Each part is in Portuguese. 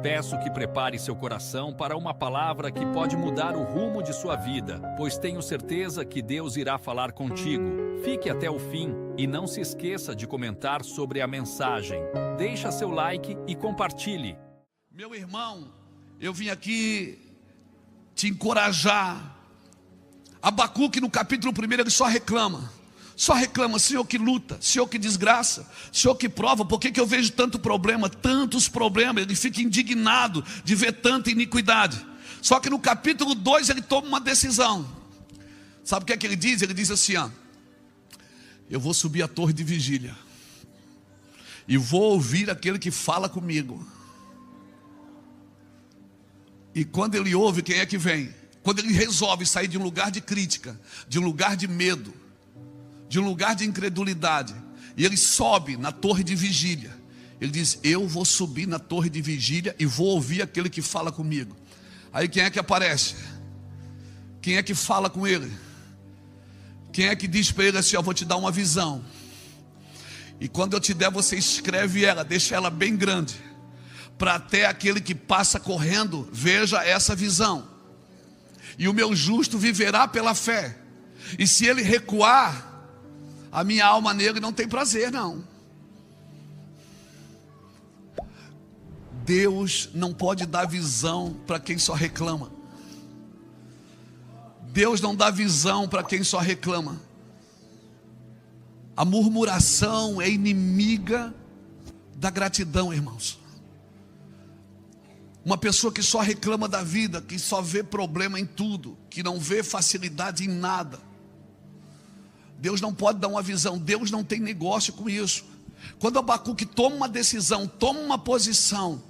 Peço que prepare seu coração para uma palavra que pode mudar o rumo de sua vida, pois tenho certeza que Deus irá falar contigo. Fique até o fim e não se esqueça de comentar sobre a mensagem. Deixa seu like e compartilhe. Meu irmão, eu vim aqui te encorajar. Abacuque no capítulo 1 ele só reclama, Senhor que luta, Senhor que desgraça, Senhor que prova, por que eu vejo tanto problema, tantos problemas, ele fica indignado de ver tanta iniquidade. Só que no capítulo 2 ele toma uma decisão. Sabe o que é que ele diz? Ele diz assim, eu vou subir a torre de vigília e vou ouvir aquele que fala comigo. E quando ele ouve, quem é que vem? Quando ele resolve sair de um lugar de crítica, de um lugar de medo, de um lugar de incredulidade, e ele sobe na torre de vigília, ele diz, eu vou subir na torre de vigília e vou ouvir aquele que fala comigo. Aí quem é que aparece? Quem é que fala com ele? Quem é que diz para ele assim, eu vou te dar uma visão, e quando eu te der você escreve ela, deixa ela bem grande, para até aquele que passa correndo veja essa visão. E o meu justo viverá pela fé, e se ele recuar, a minha alma nele não tem prazer não. Deus não pode dar visão para quem só reclama. Deus não dá visão para quem só reclama. A murmuração é inimiga da gratidão, irmãos. Uma pessoa que só reclama da vida, que só vê problema em tudo, que não vê facilidade em nada, Deus não pode dar uma visão. Deus não tem negócio com isso. Quando Abacuque toma uma decisão, toma uma posição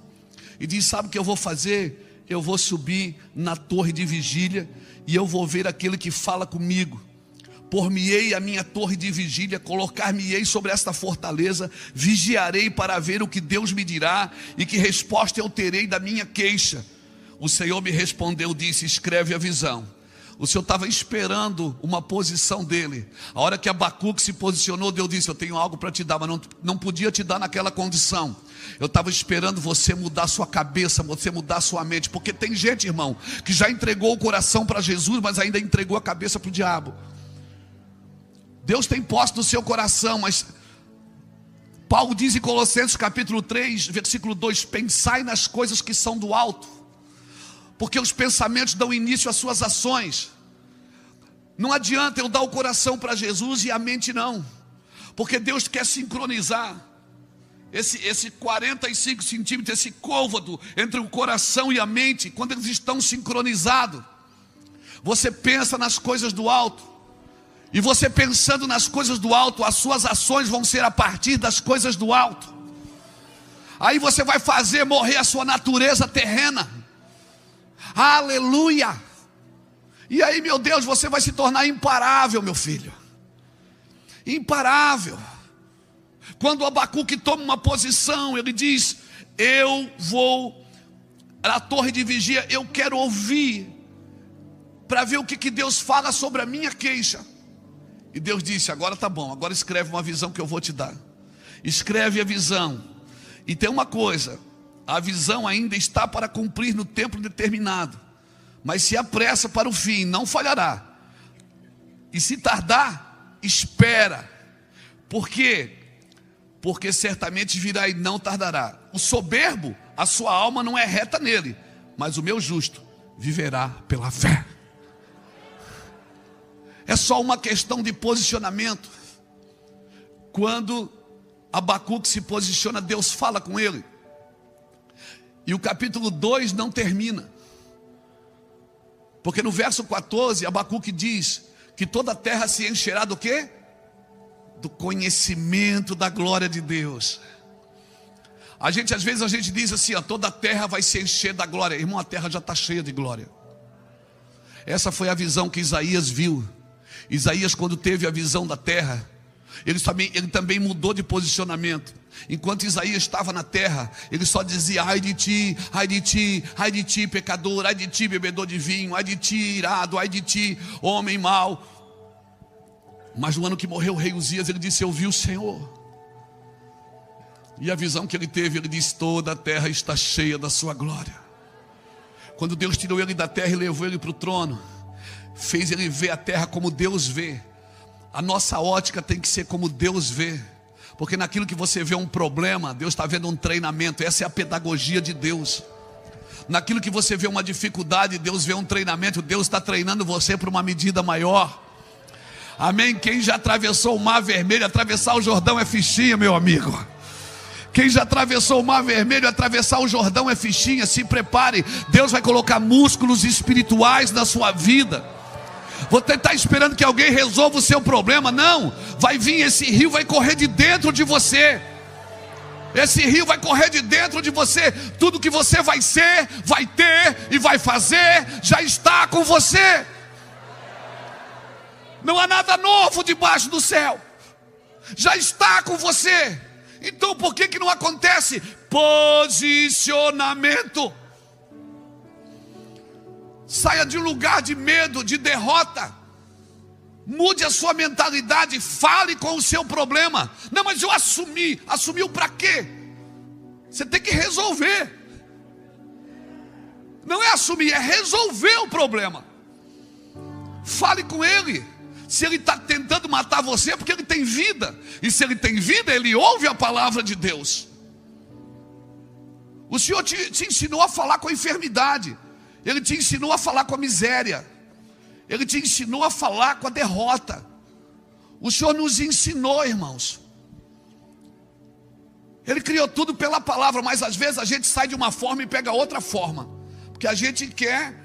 e diz, sabe o que eu vou fazer? Eu vou subir na torre de vigília e eu vou ver aquele que fala comigo. Por-me-ei a minha torre de vigília, colocar-me-ei sobre esta fortaleza, vigiarei para ver o que Deus me dirá e que resposta eu terei da minha queixa. O Senhor me respondeu, disse, escreve a visão. O Senhor estava esperando uma posição dele. A hora que Abacuque se posicionou, Deus disse, eu tenho algo para te dar, mas não podia te dar naquela condição. Eu estava esperando você mudar sua cabeça, você mudar sua mente, porque tem gente, irmão, que já entregou o coração para Jesus, mas ainda entregou a cabeça para o diabo. Deus tem posse do seu coração, mas Paulo diz em Colossenses capítulo 3, versículo 2, pensai nas coisas que são do alto, porque os pensamentos dão início às suas ações. Não adianta eu dar o coração para Jesus e a mente não, porque Deus quer sincronizar esse 45 centímetros, esse côvado entre o coração e a mente. Quando eles estão sincronizados, você pensa nas coisas do alto, e você pensando nas coisas do alto, as suas ações vão ser a partir das coisas do alto. Aí você vai fazer morrer a sua natureza terrena. Aleluia! E aí, meu Deus, você vai se tornar imparável, meu filho. Imparável. Quando o Abacuque toma uma posição, ele diz, eu vou à torre de vigia, eu quero ouvir, para ver o que Deus fala sobre a minha queixa. E Deus disse, agora tá bom, agora escreve uma visão que eu vou te dar. Escreve a visão. E tem uma coisa, a visão ainda está para cumprir no tempo determinado, mas se apressa para o fim, não falhará. E se tardar, espera. Por quê? Porque certamente virá e não tardará. O soberbo, a sua alma não é reta nele, mas o meu justo viverá pela fé. É só uma questão de posicionamento. Quando Abacuque se posiciona, Deus fala com ele. E o capítulo 2 não termina, porque no verso 14 Abacuque diz que toda a terra se encherá do quê? Do conhecimento da glória de Deus. Às vezes a gente diz assim, toda a terra vai se encher da glória. Irmão, a terra já está cheia de glória. Essa foi a visão que Isaías viu. Isaías, quando teve a visão da terra, ele também mudou de posicionamento. Enquanto Isaías estava na terra, ele só dizia, ai de ti, ai de ti, ai de ti pecador, ai de ti bebedor de vinho, ai de ti irado, ai de ti homem mau. Mas no ano que morreu o rei Uzias, ele disse, eu vi o Senhor. E a visão que ele teve, ele disse: toda a terra está cheia da sua glória. Quando Deus tirou ele da terra e levou ele para o trono, fez ele ver a terra como Deus vê. A nossa ótica tem que ser como Deus vê, porque naquilo que você vê um problema, Deus está vendo um treinamento. Essa é a pedagogia de Deus. Naquilo que você vê uma dificuldade, Deus vê um treinamento. Deus está treinando você para uma medida maior. Amém? Quem já atravessou o Mar Vermelho, atravessar o Jordão é fichinha, meu amigo. Quem já atravessou o Mar Vermelho, atravessar o Jordão é fichinha. Se prepare, Deus vai colocar músculos espirituais na sua vida. Você está esperando que alguém resolva o seu problema? Não, vai vir esse rio, vai correr de dentro de você. Esse rio vai correr de dentro de você. Tudo que você vai ser, vai ter e vai fazer, já está com você. Não há nada novo debaixo do céu, já está com você. Então por que não acontece? Posicionamento. Saia de um lugar de medo, de derrota. Mude a sua mentalidade. Fale com o seu problema. Não, mas eu assumi. Assumiu para quê? Você tem que resolver. Não é assumir, é resolver o problema. Fale com ele. Se ele está tentando matar você, é porque ele tem vida. E se ele tem vida, ele ouve a palavra de Deus. O Senhor te ensinou a falar com a enfermidade. Ele te ensinou a falar com a miséria. Ele te ensinou a falar com a derrota. O Senhor nos ensinou, irmãos. Ele criou tudo pela palavra, mas às vezes a gente sai de uma forma e pega outra forma. Porque a gente quer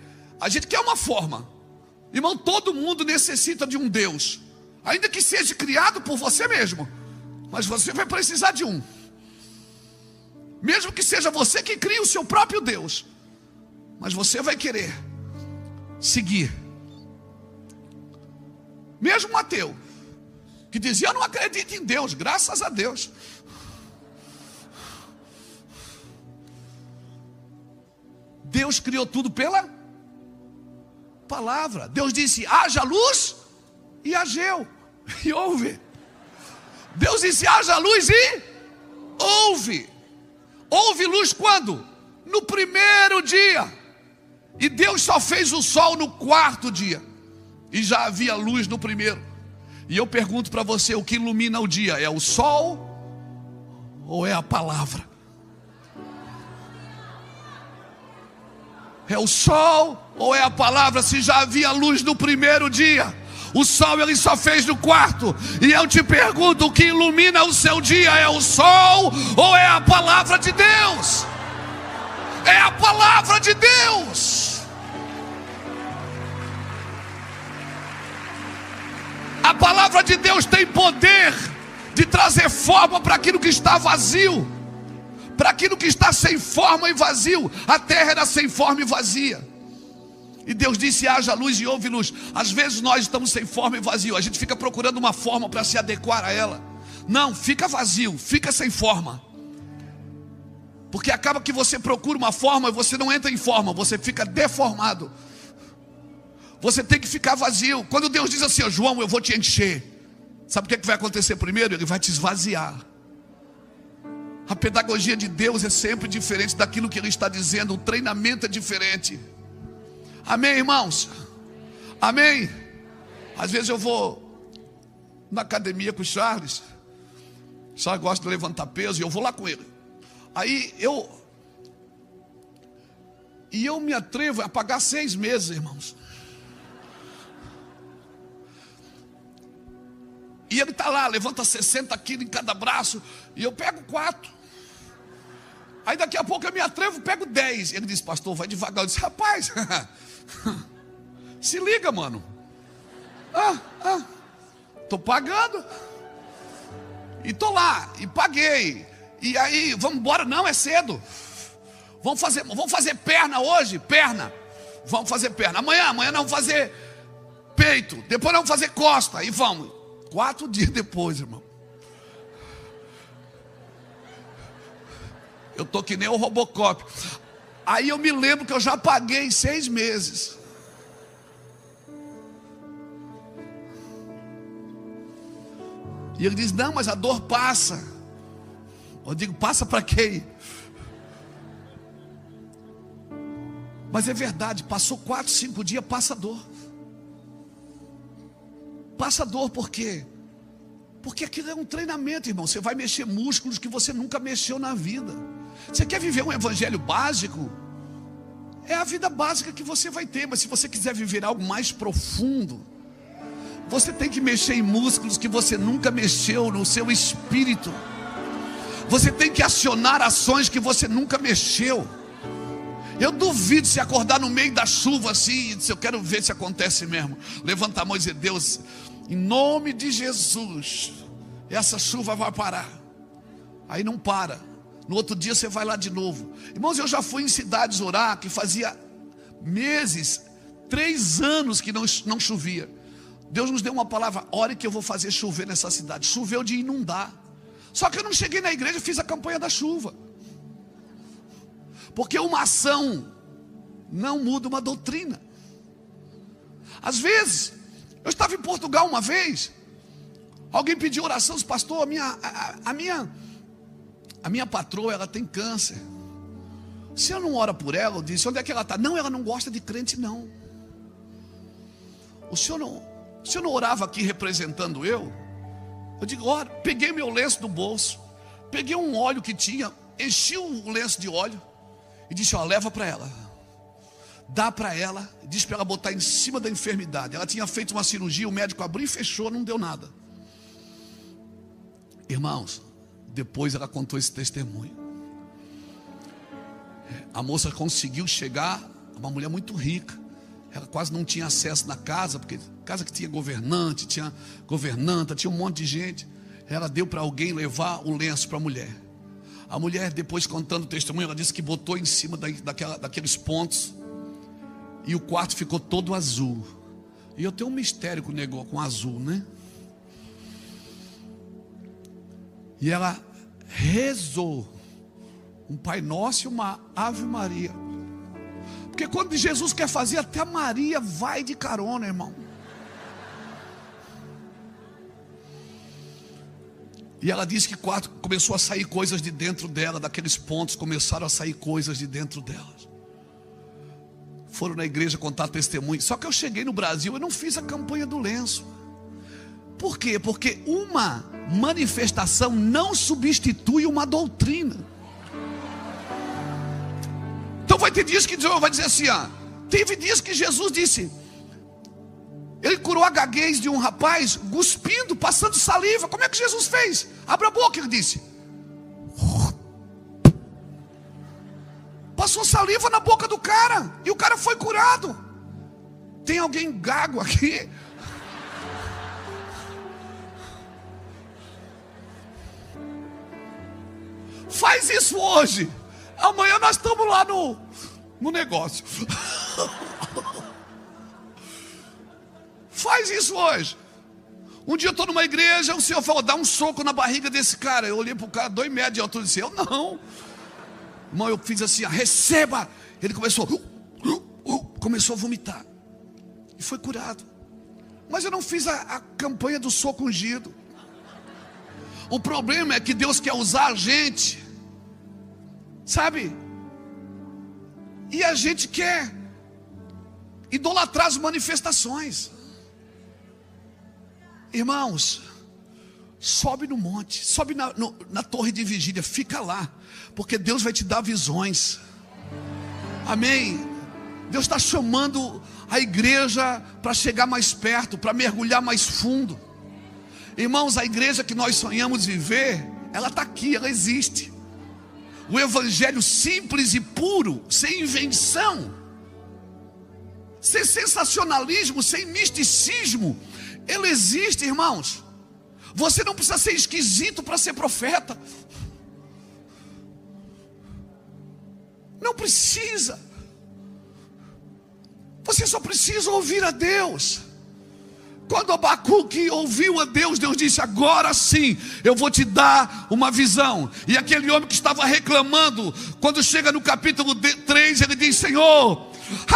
uma forma. Irmão, todo mundo necessita de um Deus. Ainda que seja criado por você mesmo. Mas você vai precisar de um. Mesmo que seja você que cria o seu próprio Deus. Mas você vai querer seguir. Mesmo um ateu, que dizia: eu não acredito em Deus, graças a Deus. Deus criou tudo pela palavra. Deus disse: haja luz e hageu. E houve. Deus disse: haja luz e houve. Houve luz quando? No primeiro dia. E Deus só fez o sol no quarto dia. E já havia luz no primeiro. E eu pergunto para você: o que ilumina o dia? É o sol ou é a palavra? É o sol ou é a palavra? Se já havia luz no primeiro dia, o sol ele só fez no quarto. E eu te pergunto: o que ilumina o seu dia é o sol ou é a palavra de Deus? É a palavra de Deus. A palavra de Deus tem poder de trazer forma para aquilo que está vazio, para aquilo que está sem forma e vazio. A terra era sem forma e vazia. E Deus disse: haja luz e houve luz. Às vezes nós estamos sem forma e vazio. A gente fica procurando uma forma para se adequar a ela. Não, fica vazio, fica sem forma. Porque acaba que você procura uma forma e você não entra em forma, você fica deformado. Você tem que ficar vazio. Quando Deus diz assim: João, eu vou te encher, sabe o que vai acontecer primeiro? Ele vai te esvaziar. A pedagogia de Deus é sempre diferente daquilo que Ele está dizendo. O treinamento é diferente. Amém, irmãos? Amém? Às vezes eu vou na academia com o Charles. O Charles gosta de levantar peso e eu vou lá com ele. Aí eu me atrevo a pagar 6 meses, irmãos. E ele está lá, levanta 60 quilos em cada braço. E eu pego 4. Aí daqui a pouco eu me atrevo, pego 10. Ele diz: pastor, vai devagar. Eu disse: rapaz, se liga, mano. Estou pagando. E estou lá, e paguei. E aí, vamos embora? Não, é cedo. Vamos fazer perna hoje? Perna. Vamos fazer perna. Amanhã nós vamos fazer peito. Depois nós vamos fazer costa. E vamos. 4 dias depois, irmão, eu tô que nem o Robocop. Aí eu me lembro que eu já paguei 6 meses. E ele diz: não, mas a dor passa. Eu digo, passa para quem? Mas é verdade, passou 4, 5 dias, passa dor. Passa dor por quê? Porque aquilo é um treinamento, irmão. Você vai mexer músculos que você nunca mexeu na vida. Você quer viver um evangelho básico? É a vida básica que você vai ter. Mas se você quiser viver algo mais profundo, você tem que mexer em músculos que você nunca mexeu no seu espírito. Você tem que acionar ações que você nunca mexeu. Eu duvido se acordar no meio da chuva assim e dizer, eu quero ver se acontece mesmo. Levanta a mão e dizer, Deus, em nome de Jesus, essa chuva vai parar. Aí não para. No outro dia você vai lá de novo. Irmãos, eu já fui em cidades orar que fazia meses, 3 anos que não chovia. Deus nos deu uma palavra, ore que eu vou fazer chover nessa cidade. Choveu de inundar. Só que eu não cheguei na igreja e fiz a campanha da chuva. Porque uma ação não muda uma doutrina. Às vezes, eu estava em Portugal uma vez, alguém pediu oração, disse, pastor, a minha patroa, ela tem câncer. Se eu não ora por ela, eu disse, onde é que ela está? Não, ela não gosta de crente não. O senhor não orava aqui representando eu? Eu digo, ora, peguei meu lenço do bolso, peguei um óleo que tinha, enchi o lenço de óleo e disse, ó, leva para ela, dá para ela, disse para ela botar em cima da enfermidade. Ela tinha feito uma cirurgia, o médico abriu e fechou, não deu nada. Irmãos, depois ela contou esse testemunho. A moça conseguiu chegar, uma mulher muito rica. Ela quase não tinha acesso na casa, porque casa que tinha governante, tinha governanta, tinha um monte de gente. Ela deu para alguém levar o lenço para a mulher. A mulher, depois contando o testemunho, ela disse que botou em cima daqueles pontos e o quarto ficou todo azul. E eu tenho um mistério com o negócio, com azul, né? E ela rezou um Pai Nosso e uma Ave Maria. Porque quando Jesus quer fazer, até Maria vai de carona, irmão. E ela disse que começou a sair coisas de dentro dela, daqueles pontos começaram a sair coisas de dentro dela. Foram na igreja contar testemunho. Só que eu cheguei no Brasil, eu não fiz a campanha do lenço. Por quê? Porque uma manifestação não substitui uma doutrina. Então vai ter dias que Deus vai dizer assim, ó, teve dias que Jesus disse, ele curou a gaguez de um rapaz, cuspindo, passando saliva. Como é que Jesus fez? Abra a boca, ele disse. Passou saliva na boca do cara, e o cara foi curado. Tem alguém gago aqui? Faz isso hoje. Amanhã nós estamos lá no negócio. Faz isso hoje. Um dia eu estou numa igreja, o Senhor falou, dá um soco na barriga desse cara. Eu olhei para o cara, 2 metros de altura, e disse, eu não. Irmão, eu fiz assim, receba. Ele começou a vomitar. E foi curado. Mas eu não fiz a campanha do soco ungido. O problema é que Deus quer usar a gente, sabe? E a gente quer idolatrar as manifestações. Irmãos, sobe no monte, sobe na torre de vigília, fica lá, porque Deus vai te dar visões. Amém? Deus está chamando a igreja para chegar mais perto, para mergulhar mais fundo. Irmãos, a igreja que nós sonhamos viver, ela está aqui, ela existe. O evangelho simples e puro, sem invenção, sem sensacionalismo, sem misticismo, ele existe, irmãos. Você não precisa ser esquisito para ser profeta. Não precisa. Você só precisa ouvir a Deus. Quando Abacuque ouviu a Deus, Deus disse, agora sim, eu vou te dar uma visão. E aquele homem que estava reclamando, quando chega no capítulo 3, ele diz, Senhor,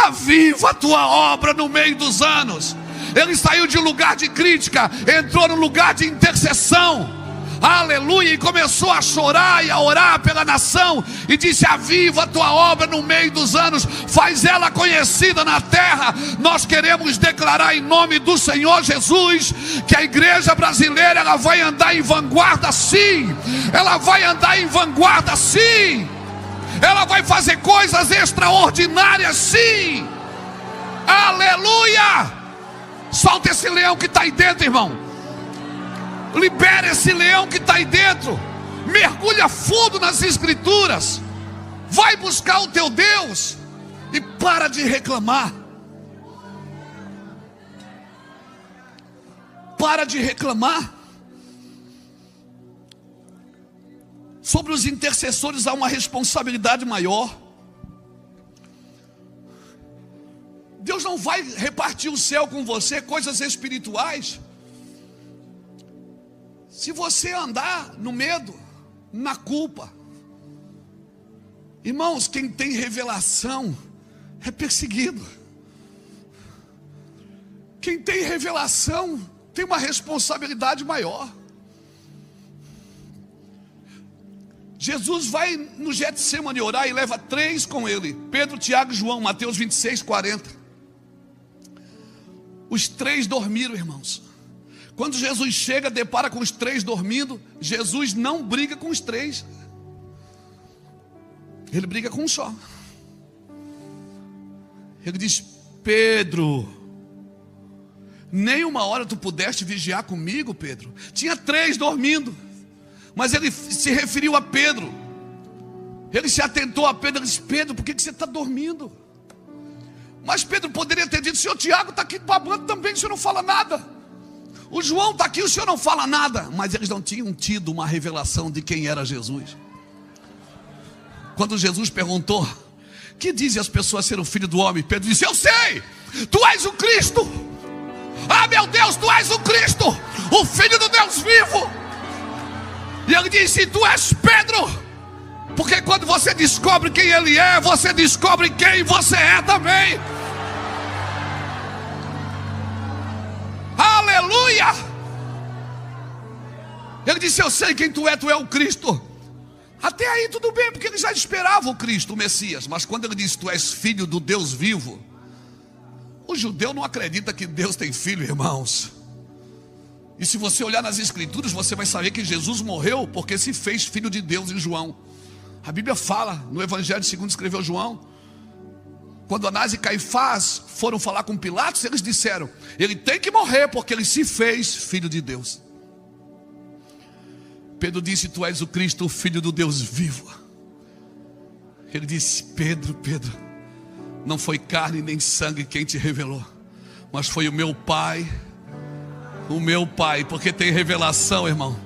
aviva a tua obra no meio dos anos. Ele saiu de um lugar de crítica, entrou num lugar de intercessão. aleluia, e começou a chorar e a orar pela nação, e disse: aviva a tua obra no meio dos anos, faz ela conhecida na terra. Nós queremos declarar em nome do Senhor Jesus, que a igreja brasileira, ela vai andar em vanguarda sim, ela vai andar em vanguarda sim, ela vai fazer coisas extraordinárias sim, aleluia. Solta esse leão que está aí dentro, irmão. Libera esse leão que está aí dentro. Mergulha fundo nas escrituras. Vai buscar o teu Deus. E para de reclamar. Para de reclamar. Sobre os intercessores há uma responsabilidade maior. Deus não vai repartir o céu com você, coisas espirituais, se você andar no medo, na culpa. Irmãos, quem tem revelação é perseguido. Quem tem revelação tem uma responsabilidade maior. Jesus vai no Getsemane orar e leva 3 com ele: Pedro, Tiago e João. Mateus 26, 40. Os 3 dormiram, irmãos. Quando Jesus chega, depara com os 3 dormindo. Jesus não briga com os 3. Ele briga com um só. Ele diz: Pedro, nem uma hora tu pudeste vigiar comigo, Pedro? Tinha 3 dormindo, mas ele se referiu a Pedro. Ele se atentou a Pedro e disse: Pedro, por que você está dormindo? Mas Pedro poderia ter dito: senhor, Tiago está aqui babando também, o senhor não fala nada. O João está aqui, o senhor não fala nada. Mas eles não tinham tido uma revelação de quem era Jesus. Quando Jesus perguntou: que dizem as pessoas ser o filho do homem? Pedro disse: eu sei, tu és o Cristo. Ah, meu Deus, tu és o Cristo, o filho do Deus vivo. E ele disse: tu és Pedro. Porque quando você descobre quem ele é, você descobre quem você é também. Aleluia. Ele disse: eu sei quem tu é o Cristo. Até aí tudo bem, porque ele já esperava o Cristo, o Messias. Mas quando ele disse: tu és filho do Deus vivo, o judeu não acredita que Deus tem filho, irmãos. E se você olhar nas escrituras, você vai saber que Jesus morreu porque se fez filho de Deus em João. A Bíblia fala no Evangelho segundo escreveu João, quando Anás e Caifás foram falar com Pilatos, eles disseram: ele tem que morrer porque ele se fez filho de Deus. Pedro disse: tu és o Cristo, o filho do Deus vivo. Ele disse: Pedro, não foi carne nem sangue quem te revelou, mas foi o meu Pai. O meu Pai, porque tem revelação, irmão.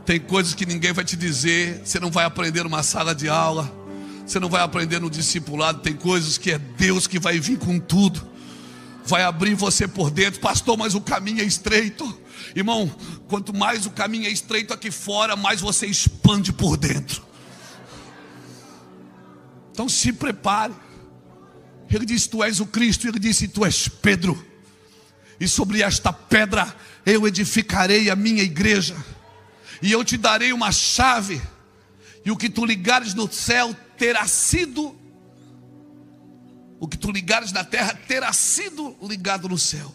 Tem coisas que ninguém vai te dizer. Você não vai aprender numa sala de aula, você não vai aprender no discipulado. Tem coisas que é Deus que vai vir com tudo, vai abrir você por dentro. Pastor, mas o caminho é estreito. Irmão, quanto mais o caminho é estreito aqui fora, mais você expande por dentro. Então se prepare. Ele disse: tu és o Cristo. Ele disse: tu és Pedro, e sobre esta pedra eu edificarei a minha igreja, e eu te darei uma chave, e o que tu ligares no céu terá sido, o que tu ligares na terra terá sido ligado no céu.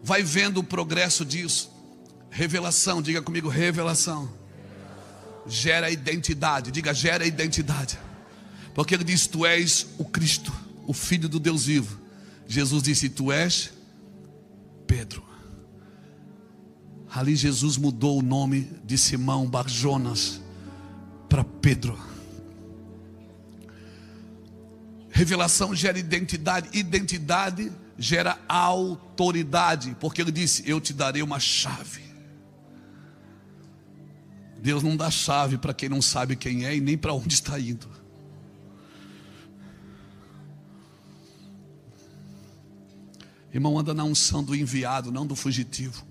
Vai vendo o progresso disso. Revelação, diga comigo: revelação gera identidade. Diga: gera identidade. Porque ele disse: tu és o Cristo, o filho do Deus vivo. Jesus disse: tu és Pedro. Ali Jesus mudou o nome de Simão Barjonas para Pedro. Revelação gera identidade. Identidade gera autoridade. Porque ele disse: eu te darei uma chave. Deus não dá chave para quem não sabe quem é e nem para onde está indo. Irmão, anda na unção do enviado, não do fugitivo.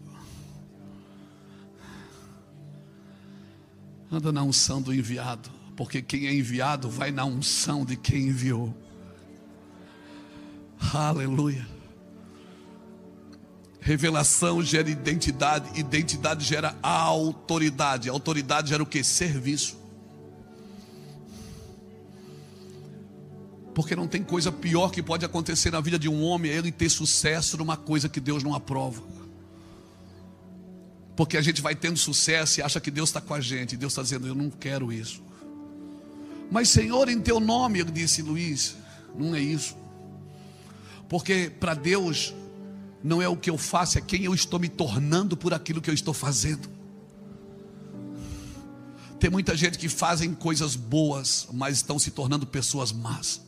Anda na unção do enviado, porque quem é enviado vai na unção de quem enviou. Aleluia. Revelação gera identidade, identidade gera autoridade. Autoridade gera o quê? Serviço. Porque não tem coisa pior que pode acontecer na vida de um homem, é ele ter sucesso numa coisa que Deus não aprova. Porque a gente vai tendo sucesso e acha que Deus está com a gente, e Deus está dizendo, eu não quero isso. Mas Senhor, em teu nome, ele disse, Luiz, não é isso. Porque para Deus não é o que eu faço, é quem eu estou me tornando por aquilo que eu estou fazendo. Tem muita gente que fazem coisas boas, mas estão se tornando pessoas más.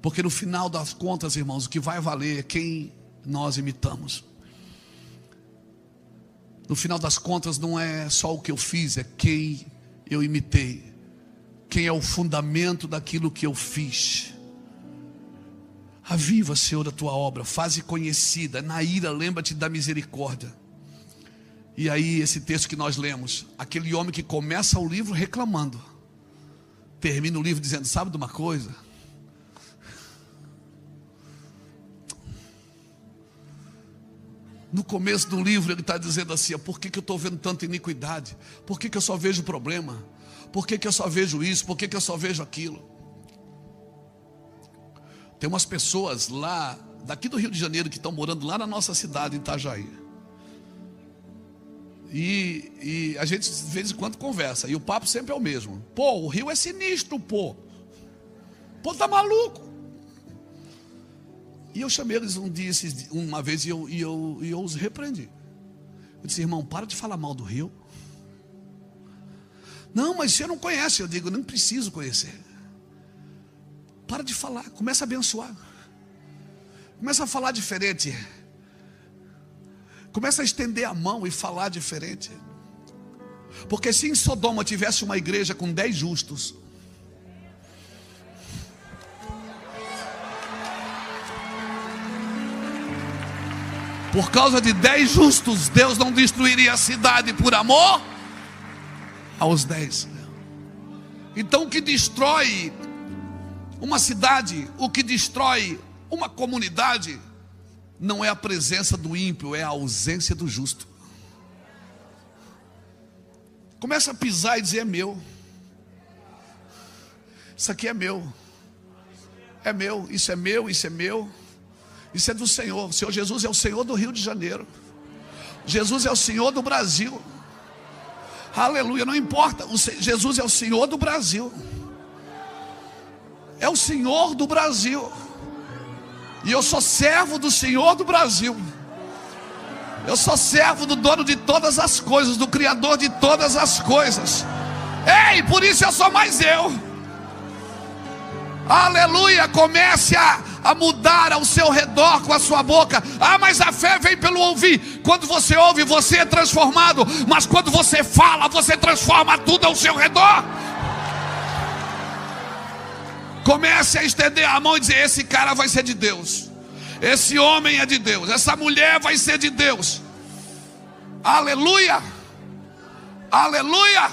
Porque no final das contas, irmãos, o que vai valer é quem nós imitamos. No final das contas não é só o que eu fiz, é quem eu imitei. Quem é o fundamento daquilo que eu fiz. Aviva, Senhor, a tua obra, faze conhecida. Na ira, lembra-te da misericórdia. E aí esse texto que nós lemos, aquele homem que começa o livro reclamando, termina o livro dizendo, sabe de uma coisa? No começo do livro ele está dizendo assim, por que eu estou vendo tanta iniquidade? Por que eu só vejo problema? Por que eu só vejo isso? Por que eu só vejo aquilo? Tem umas pessoas lá, daqui do Rio de Janeiro, que estão morando lá na nossa cidade, em Itajaí. E a gente de vez em quando conversa, e o papo sempre é o mesmo. Pô, o Rio é sinistro, pô. Pô, tá maluco. E eu chamei eles um dia, uma vez, e eu os repreendi. Eu disse, irmão, para de falar mal do Rio. Não, mas você não conhece. Eu digo, não preciso conhecer. Para de falar, começa a abençoar. Começa a falar diferente. Começa a estender a mão e falar diferente. Porque se em Sodoma tivesse uma igreja com 10 justos, por causa de 10 justos, Deus não destruiria a cidade por amor aos 10. Então o que destrói uma cidade, o que destrói uma comunidade, não é a presença do ímpio, é a ausência do justo. Começa a pisar e dizer, é meu. Isso aqui é meu. É meu, isso é meu, isso é meu. Isso é do Senhor. O Senhor Jesus é o Senhor do Rio de Janeiro. Jesus é o Senhor do Brasil. Aleluia, não importa. Jesus é o Senhor do Brasil. É o Senhor do Brasil. E eu sou servo do Senhor do Brasil. Eu sou servo do dono de todas as coisas, do Criador de todas as coisas. Ei, por isso eu sou mais eu. Aleluia, comece a mudar ao seu redor com a sua boca. Ah, mas a fé vem pelo ouvir. Quando você ouve, você é transformado. Mas quando você fala, você transforma tudo ao seu redor. Comece a estender a mão e dizer, esse cara vai ser de Deus. Esse homem é de Deus. Essa mulher vai ser de Deus. Aleluia. Aleluia.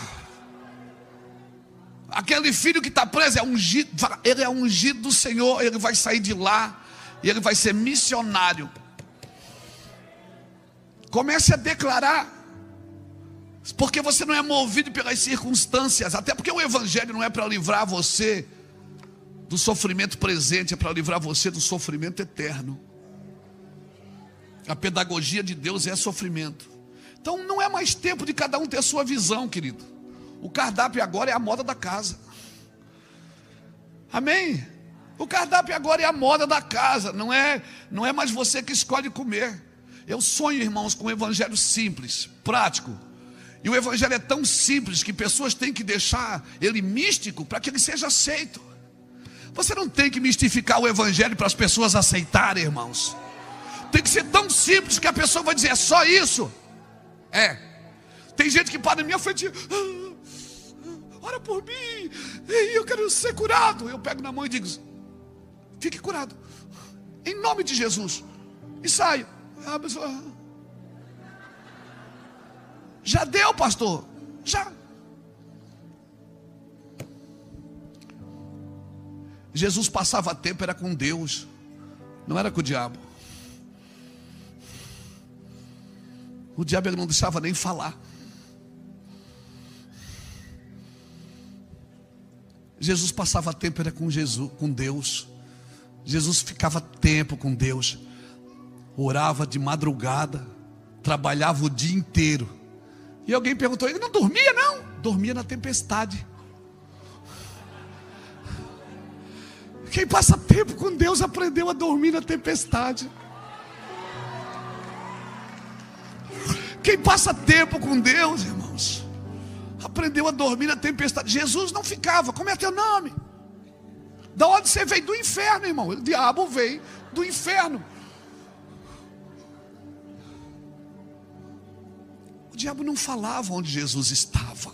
Aquele filho que está preso é ungido, ele é ungido do Senhor. Ele vai sair de lá e ele vai ser missionário. Comece a declarar, porque você não é movido pelas circunstâncias. Até porque o evangelho não é para livrar você do sofrimento presente, é para livrar você do sofrimento eterno. A pedagogia de Deus é sofrimento. Então não é mais tempo de cada um ter sua visão, querido. O cardápio agora é a moda da casa. Amém? O cardápio agora é a moda da casa. Não é mais você que escolhe comer. Eu sonho, irmãos, com um evangelho simples, prático. E o evangelho é tão simples que pessoas têm que deixar ele místico para que ele seja aceito. Você não tem que mistificar o evangelho para as pessoas aceitarem, irmãos. Tem que ser tão simples que a pessoa vai dizer, é só isso? É. Tem gente que para na minha frente, ora por mim, eu quero ser curado. Eu pego na mão e digo, fique curado, em nome de Jesus. E saio. A pessoa, já deu, pastor? Já. Jesus passava tempo, era com Deus, não era com o diabo. O diabo não deixava nem falar. Jesus passava tempo era com Deus. Jesus ficava tempo com Deus. Orava de madrugada, trabalhava o dia inteiro. E alguém perguntou: ele não dormia não? Dormia na tempestade. Quem passa tempo com Deus aprendeu a dormir na tempestade. Quem passa tempo com Deus, irmãos, aprendeu a dormir na tempestade. Jesus não ficava. Como é teu nome? Da onde você veio? Do inferno, irmão. O diabo veio do inferno. O diabo não falava onde Jesus estava.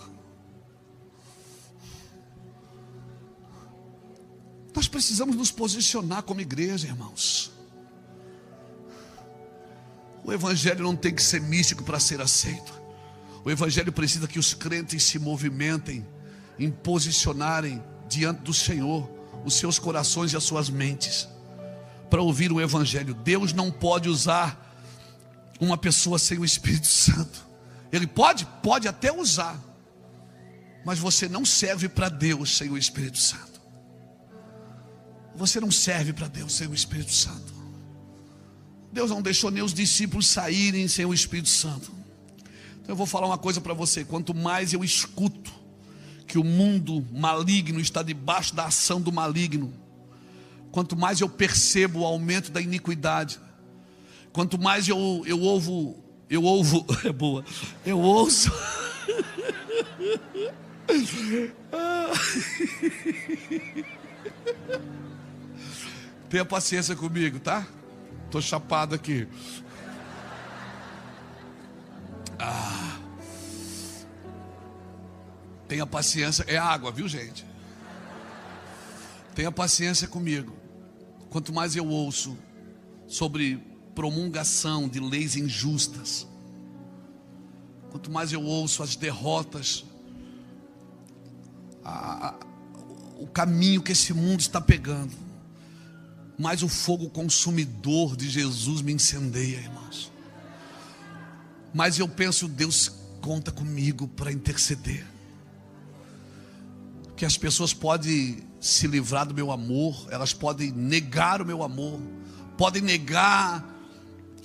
Nós precisamos nos posicionar como igreja, irmãos. O evangelho não tem que ser místico para ser aceito. O evangelho precisa que os crentes se movimentem em posicionarem diante do Senhor os seus corações e as suas mentes para ouvir o evangelho. Deus não pode usar uma pessoa sem o Espírito Santo. Ele pode até usar, mas você não serve para Deus sem o Espírito Santo. Você não serve para Deus sem o Espírito Santo. Deus não deixou nem os discípulos saírem sem o Espírito Santo. Então eu vou falar uma coisa para você: quanto mais eu escuto que o mundo maligno está debaixo da ação do maligno, quanto mais eu percebo o aumento da iniquidade, quanto mais eu ouço tenha paciência comigo, tá? Estou chapado aqui. Tenha paciência. É água, viu, gente? Tenha paciência comigo. Quanto mais eu ouço sobre promulgação de leis injustas, quanto mais eu ouço as derrotas, o caminho que esse mundo está pegando, mais o fogo consumidor de Jesus me incendeia, irmãos. Mas eu penso: Deus conta comigo para interceder. Que as pessoas podem se livrar do meu amor, elas podem negar o meu amor, podem negar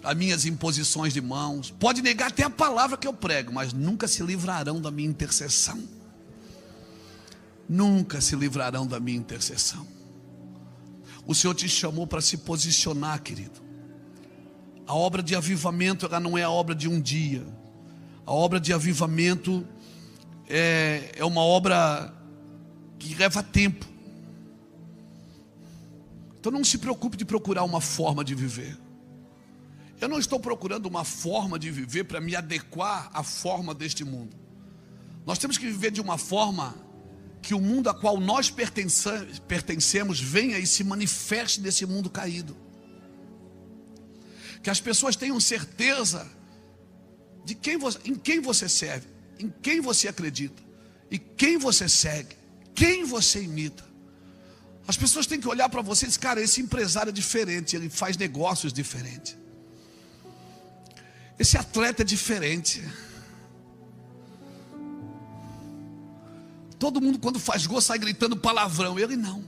as minhas imposições de mãos, podem negar até a palavra que eu prego, mas nunca se livrarão da minha intercessão. Nunca se livrarão da minha intercessão. O Senhor te chamou para se posicionar, querido. A obra de avivamento, ela não é a obra de um dia. A obra de avivamento é uma obra que leva tempo. Então não se preocupe de procurar uma forma de viver. Eu não estou procurando uma forma de viver para me adequar à forma deste mundo. Nós temos que viver de uma forma que o mundo a qual nós pertencemos venha e se manifeste nesse mundo caído. Que as pessoas tenham certeza de em quem você serve, em quem você acredita, e quem você segue, quem você imita. As pessoas têm que olhar para você e dizer: cara, esse empresário é diferente, ele faz negócios diferentes. Esse atleta é diferente. Todo mundo quando faz gol sai gritando palavrão, ele não.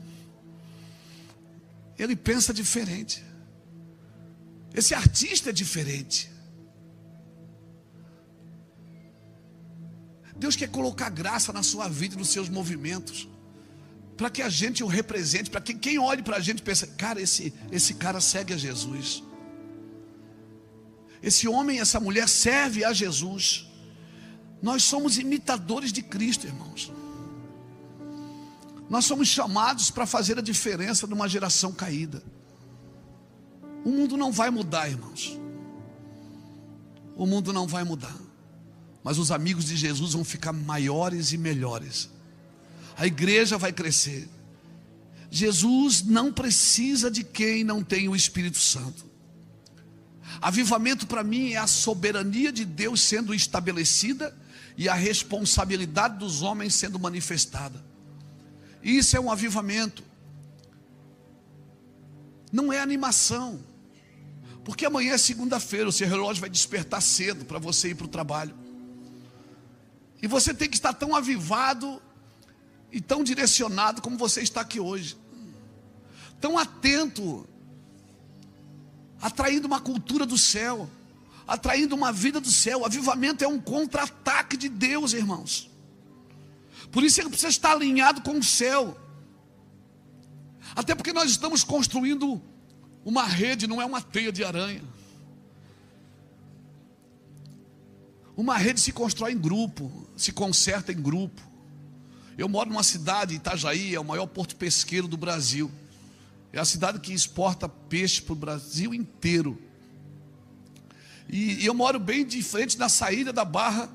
Ele pensa diferente. Esse artista é diferente. Deus quer colocar graça na sua vida e nos seus movimentos, para que a gente o represente, para que quem olhe para a gente pense: cara, esse cara segue a Jesus. Esse homem, essa mulher serve a Jesus. Nós somos imitadores de Cristo, irmãos. Nós somos chamados para fazer a diferença numa geração caída. O mundo não vai mudar, irmãos. O mundo não vai mudar. Mas os amigos de Jesus vão ficar maiores e melhores. A igreja vai crescer. Jesus não precisa de quem não tem o Espírito Santo. Avivamento para mim é a soberania de Deus sendo estabelecida e a responsabilidade dos homens sendo manifestada. Isso é um avivamento. Não é animação. Porque amanhã é segunda-feira, o seu relógio vai despertar cedo para você ir para o trabalho. E você tem que estar tão avivado e tão direcionado como você está aqui hoje. Tão atento, atraindo uma cultura do céu, atraindo uma vida do céu. O avivamento é um contra-ataque de Deus, irmãos. Por isso ele precisa estar alinhado com o céu. Até porque nós estamos construindo uma rede, não é uma teia de aranha. Uma rede se constrói em grupo, se conserta em grupo. Eu moro numa cidade, Itajaí, é o maior porto pesqueiro do Brasil. É a cidade que exporta peixe para o Brasil inteiro. E eu moro bem de frente na saída da barra,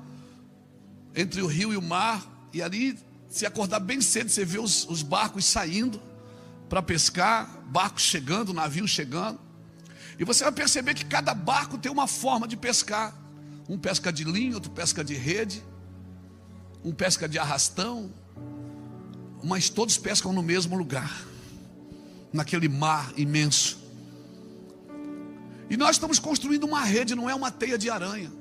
entre o rio e o mar. E ali, se acordar bem cedo, você vê os barcos saindo para pescar, barcos chegando, navios chegando. E você vai perceber que cada barco tem uma forma de pescar. Um pesca de linha, outro pesca de rede, um pesca de arrastão, mas todos pescam no mesmo lugar, naquele mar imenso. E nós estamos construindo uma rede, não é uma teia de aranha.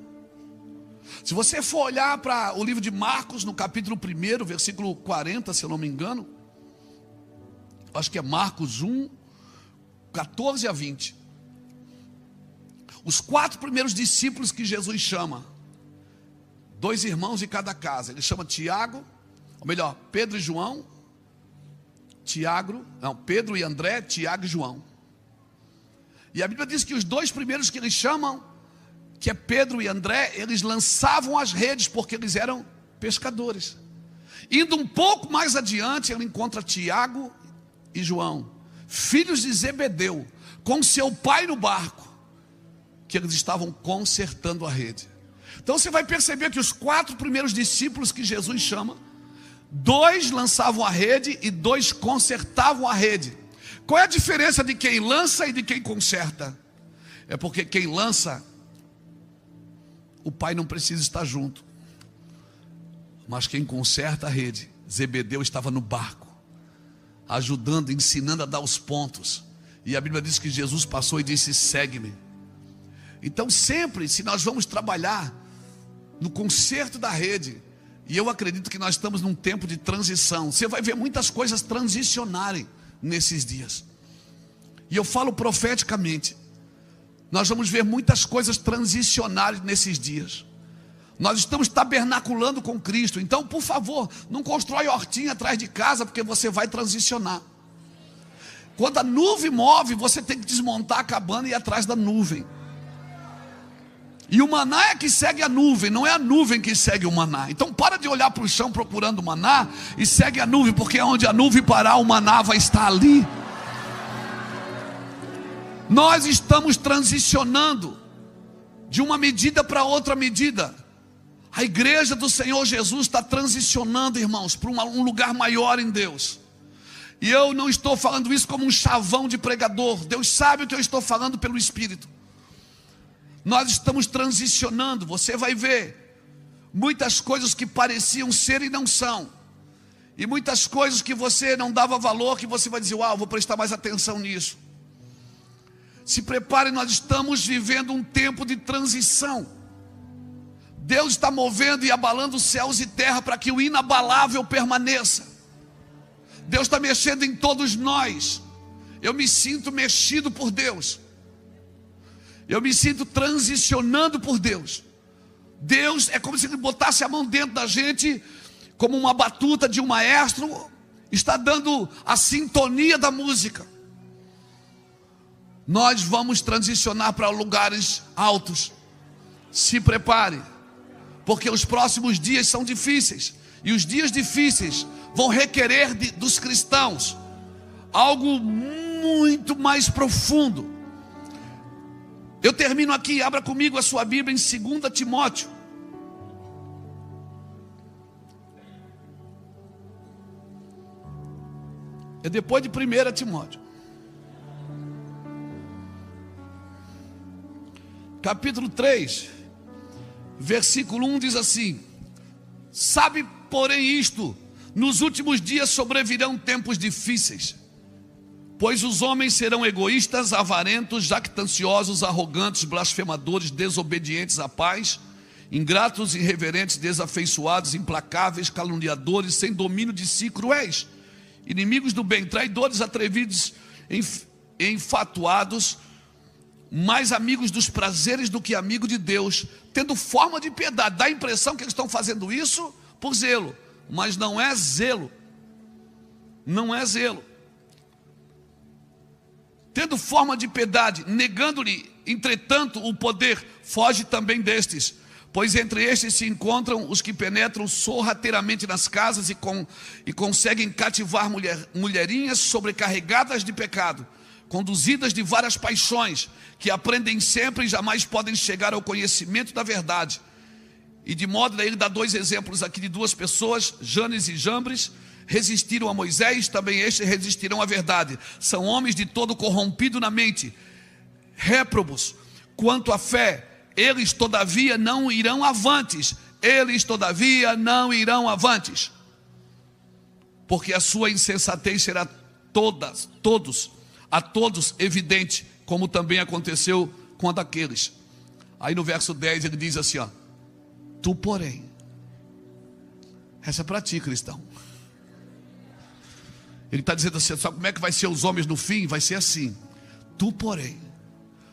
Se você for olhar para o livro de Marcos, no capítulo 1, versículo 40, se eu não me engano, acho que é Marcos 1, 14 a 20. Os 4 primeiros discípulos que Jesus chama, 2 irmãos de cada casa. Ele chama Tiago, ou melhor, Pedro e João, Pedro e André, Tiago e João. E a Bíblia diz que os 2 primeiros que eles chamam, que é Pedro e André, eles lançavam as redes porque eles eram pescadores. Indo um pouco mais adiante, ele encontra Tiago e João, filhos de Zebedeu, com seu pai no barco, que eles estavam consertando a rede. Então você vai perceber que os 4 primeiros discípulos que Jesus chama, 2 lançavam a rede e 2 consertavam a rede. Qual é a diferença de quem lança e de quem conserta? É porque quem lança, o pai não precisa estar junto. Mas quem conserta a rede, Zebedeu estava no barco, ajudando, ensinando a dar os pontos. E a Bíblia diz que Jesus passou e disse: segue-me. Então sempre, se nós vamos trabalhar no conserto da rede, e eu acredito que nós estamos num tempo de transição, você vai ver muitas coisas transicionarem nesses dias. E eu falo profeticamente, nós vamos ver muitas coisas transicionarem nesses dias. Nós estamos tabernaculando com Cristo. Então, por favor, não constrói hortinha atrás de casa, porque você vai transicionar. Quando a nuvem move, você tem que desmontar a cabana e ir atrás da nuvem. E o maná é que segue a nuvem, não é a nuvem que segue o maná. Então para de olhar para o chão procurando o maná e segue a nuvem, porque onde a nuvem parar, o maná vai estar ali. Nós estamos transicionando de uma medida para outra medida. A igreja do Senhor Jesus está transicionando, irmãos, para um lugar maior em Deus. E eu não estou falando isso como um chavão de pregador. Deus sabe o que eu estou falando pelo Espírito. Nós estamos transicionando. Você vai ver muitas coisas que pareciam ser e não são. E muitas coisas que você não dava valor, que você vai dizer: uau, vou prestar mais atenção nisso. Se prepare, nós estamos vivendo um tempo de transição. Deus está movendo e abalando céus e terra para que o inabalável permaneça. Deus está mexendo em todos nós. Eu me sinto mexido por Deus. Eu me sinto transicionando por Deus. Deus é como se Ele botasse a mão dentro da gente, como uma batuta de um maestro, está dando a sintonia da música. Nós vamos transicionar para lugares altos. Se prepare, porque os próximos dias são difíceis. E os dias difíceis vão requerer dos cristãos algo muito mais profundo. Eu termino aqui, abra comigo a sua Bíblia em 2 Timóteo. É depois de 1 Timóteo. Capítulo 3, versículo 1 diz assim: sabe, porém, isto: nos últimos dias sobrevirão tempos difíceis. Pois os homens serão egoístas, avarentos, jactanciosos, arrogantes, blasfemadores, desobedientes à paz, ingratos, irreverentes, desafeiçoados, implacáveis, caluniadores, sem domínio de si, cruéis, inimigos do bem, traidores, atrevidos, enfatuados, mais amigos dos prazeres do que amigos de Deus, tendo forma de piedade. Dá a impressão que eles estão fazendo isso por zelo, mas não é zelo. Não é zelo. Tendo forma de piedade, negando-lhe, entretanto, o poder, foge também destes. Pois entre estes se encontram os que penetram sorrateiramente nas casas e conseguem cativar mulherinhas sobrecarregadas de pecado, conduzidas de várias paixões, que aprendem sempre e jamais podem chegar ao conhecimento da verdade. E de modo, daí ele dá dois exemplos aqui de duas pessoas, Janes e Jambres, resistiram a Moisés, também estes resistirão à verdade. São homens de todo corrompido na mente, réprobos quanto à fé, eles todavia não irão avantes. Eles todavia não irão avantes, porque a sua insensatez será a todos evidente, como também aconteceu com a daqueles. Aí no verso 10 ele diz assim, ó: tu porém, essa é para ti, cristão. Ele está dizendo assim, sabe como é que vai ser os homens no fim? Vai ser assim: tu porém,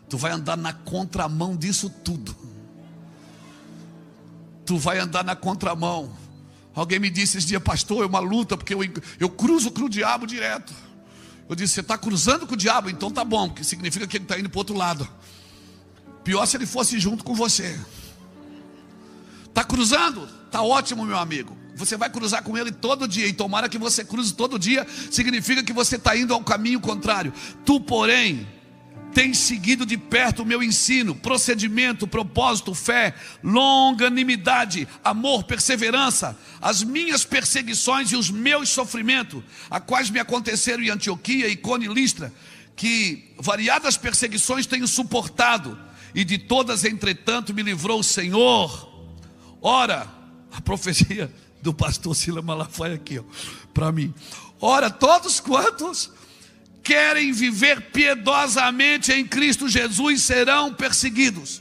tu vai andar na contramão disso tudo. Tu vai andar na contramão. Alguém me disse esse dia: pastor, é uma luta, porque eu cruzo com o diabo direto. Eu disse: você está cruzando com o diabo? Então tá bom, porque significa que ele está indo para o outro lado. Pior se ele fosse junto com você. Está cruzando? Está ótimo, meu amigo. Você vai cruzar com ele todo dia, e tomara que você cruze todo dia, significa que você está indo ao caminho contrário. Tu, porém, tens seguido de perto o meu ensino, procedimento, propósito, fé, longanimidade, amor, perseverança, as minhas perseguições e os meus sofrimentos, a quais me aconteceram em Antioquia, Icônio e Listra, que variadas perseguições tenho suportado, e de todas, entretanto, me livrou o Senhor. Ora, a profecia do pastor Silas Malafaia aqui, para mim. Ora, todos quantos querem viver piedosamente em Cristo Jesus serão perseguidos.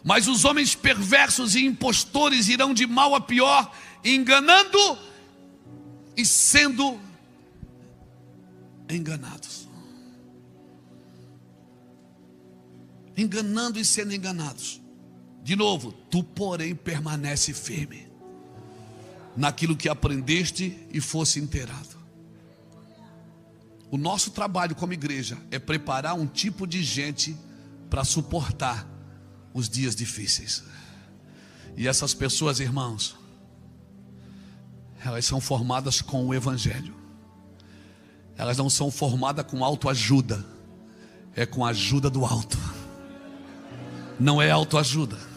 Mas os homens perversos e impostores irão de mal a pior, enganando e sendo enganados. Enganando e sendo enganados. De novo, tu porém permanece firme naquilo que aprendeste e fosse inteirado. O nosso trabalho como igreja é preparar um tipo de gente para suportar os dias difíceis. E essas pessoas, irmãos, elas são formadas com o Evangelho. Elas não são formadas com autoajuda, é com a ajuda do alto. Não é autoajuda.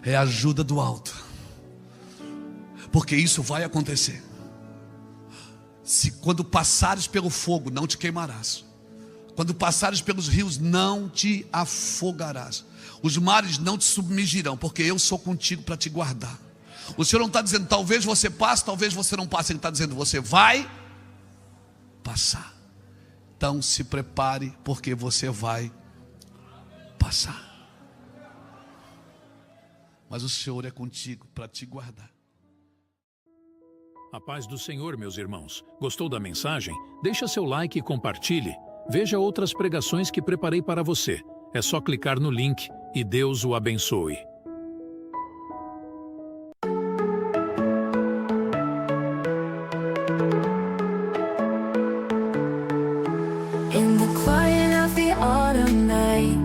É a ajuda do alto, porque isso vai acontecer. Se quando passares pelo fogo, não te queimarás. Quando passares pelos rios, não te afogarás. Os mares não te submergirão, porque eu sou contigo para te guardar. O Senhor não está dizendo talvez você passe, talvez você não passe. Ele está dizendo você vai passar. Então se prepare, porque você vai passar. Mas o Senhor é contigo para te guardar. A paz do Senhor, meus irmãos. Gostou da mensagem? Deixa seu like e compartilhe. Veja outras pregações que preparei para você. É só clicar no link e Deus o abençoe. In the quiet of the autumn night,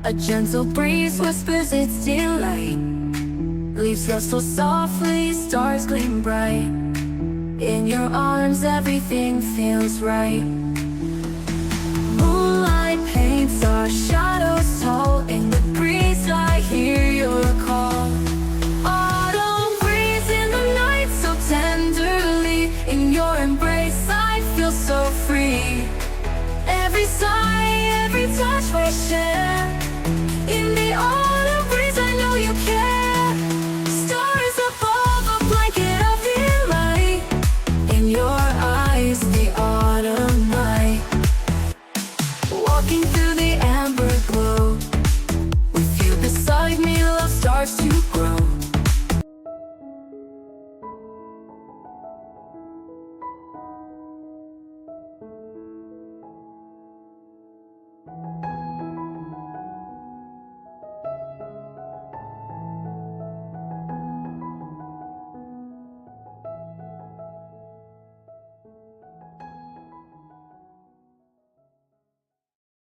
a gentle breeze whispers its delight. Leaves rustle softly, stars gleam bright. In your arms everything feels right. Moonlight paints our shadows tall. In the breeze I hear your call. Autumn breeze in the night so tenderly. In your embrace I feel so free. Every sigh, every touch we share. In the